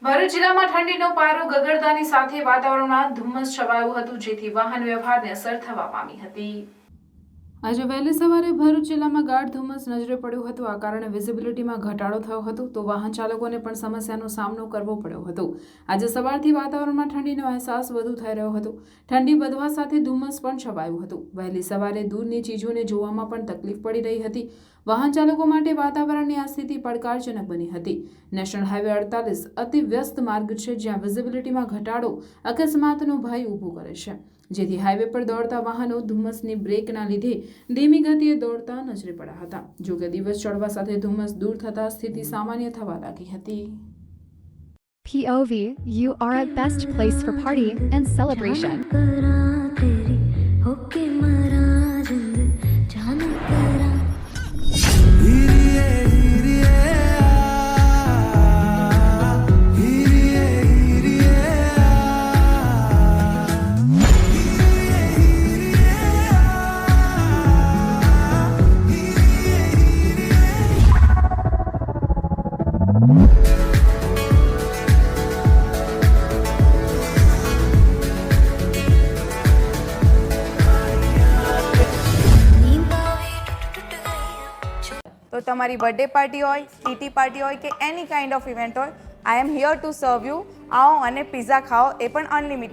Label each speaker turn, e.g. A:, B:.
A: ભરૂચ જિલ્લામાં ઠંડીનો પારો ગગડતાની સાથે વાતાવરણમાં ધુમ્મસ છવાયું હતું, જેથી વાહન વ્યવહારને અસર થવા પામી હતી। આજે વહેલી સવારે ભરૂચ જિલ્લામાં ગાઢ ધુમ્મસ નજરે પડ્યું હતું। આ કારણે વિઝિબિલિટીમાં ઘટાડો થયો હતો, તો વાહન ચાલકોને પણ સમસ્યાનો સામનો કરવો પડ્યો હતો। આજે સવારથી વાતાવરણમાં ઠંડીનો અહેસાસ વધુ થઈ રહ્યો હતો। ઠંડી વધવા સાથે ધુમ્મસ પણ છવાયું હતું। વહેલી સવારે દૂરની ચીજોને જોવામાં પણ તકલીફ પડી રહી હતી। વાહન ચાલકો માટે વાતાવરણની આ સ્થિતિ પડકારજનક બની હતી। નેશનલ હાઈવે 48 અતિ વ્યસ્ત માર્ગ છે, જ્યાં વિઝિબિલિટીમાં ઘટાડો અકસ્માતનો ભય ઊભો કરે છે, જેથી હાઈવે પર દોડતા વાહનો ધુમ્મસની બ્રેકના લીધે ધીમી ગતિએ દોડતા નજરે પડ્યા હતા। જો કે દિવસ ચડવા સાથે ધુમ્મસ દૂર થતા સ્થિતિ સામાન્ય થવા લાગી હતી।
B: POV, you are a best place for party and celebration.
C: તો તમારી બર્થડે પાર્ટી હોય, કીટી પાર્ટી હોય કે એની કાઇન્ડ ઓફ ઇવેન્ટ હોય, I am here to serve you. આવો અને પિઝા ખાઓ, એ પણ અનલિમિટેડ।